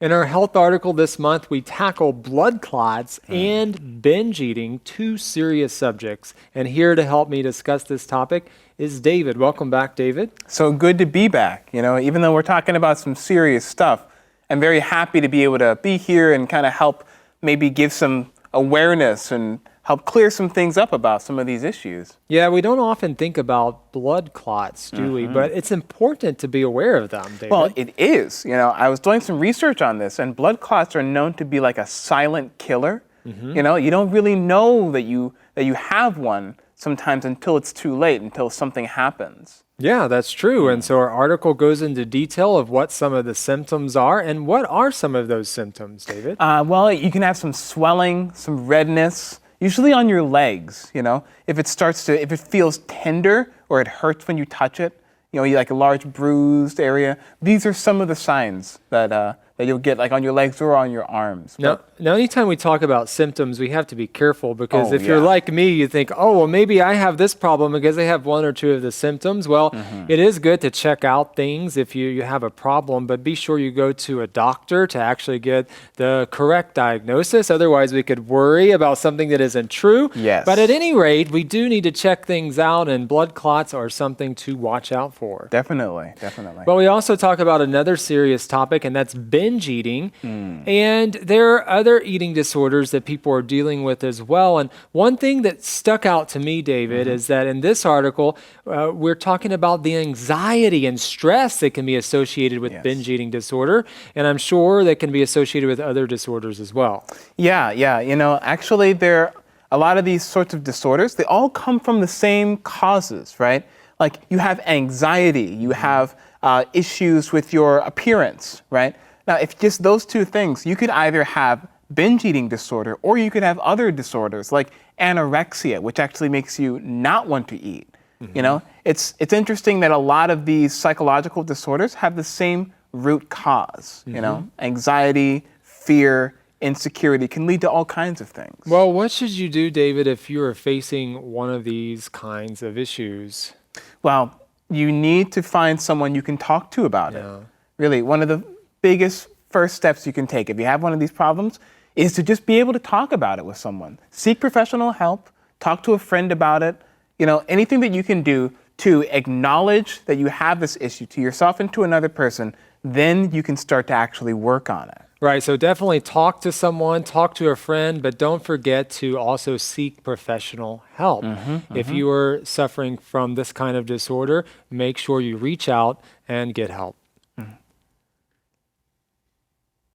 In our health article this month, we tackle blood clots and binge eating, two serious subjects. And here to help me discuss this topic is David. Welcome back, David. So good to be back. Even though we're talking about some serious stuff, I'm very happy to be able to be here and kind of help maybe give some awareness and help clear some things up about some of these issues. Yeah, we don't often think about blood clots, do we? But it's important to be aware of them, David. Well, it is. I was doing some research on this, and blood clots are known to be like a silent killer. You don't really know that you have one sometimes until it's too late, until something happens. Yeah, that's true. And so our article goes into detail of what some of the symptoms are. And what are some of those symptoms, David? Well, you can have some swelling, some redness, usually on your legs. If it feels tender or it hurts when you touch it, you like a large bruised area. These are some of the signs that you'll get, like on your legs or on your arms. Now, anytime we talk about symptoms, we have to be careful because if you're yeah. like me, you think, oh, well, maybe I have this problem because I have one or two of the symptoms. Well, it is good to check out things if you have a problem, but be sure you go to a doctor to actually get the correct diagnosis. Otherwise, we could worry about something that isn't true. Yes. But at any rate, we do need to check things out, and blood clots are something to watch out for. Definitely. But we also talk about another serious topic, and that's binge eating. And there are other eating disorders that people are dealing with as well. And one thing that stuck out to me, David, is that in this article, we're talking about the anxiety and stress that can be associated with binge eating disorder. And I'm sure that can be associated with other disorders as well. Yeah. Actually, a lot of these sorts of disorders, they all come from the same causes, right? Like you have anxiety, you have issues with your appearance, right? Now, if just those two things, you could either have binge eating disorder or you could have other disorders like anorexia, which actually makes you not want to eat. It's interesting that a lot of these psychological disorders have the same root cause. Anxiety, fear, insecurity can lead to all kinds of things. Well, what should you do, David, if you are facing one of these kinds of issues? Well, you need to find someone you can talk to about it. Really, one of the biggest first steps you can take if you have one of these problems is to just be able to talk about it with someone. Seek professional help, talk to a friend about it. Anything that you can do to acknowledge that you have this issue to yourself and to another person, then you can start to actually work on it. Right, so definitely talk to someone, talk to a friend, but don't forget to also seek professional help. If you are suffering from this kind of disorder, make sure you reach out and get help.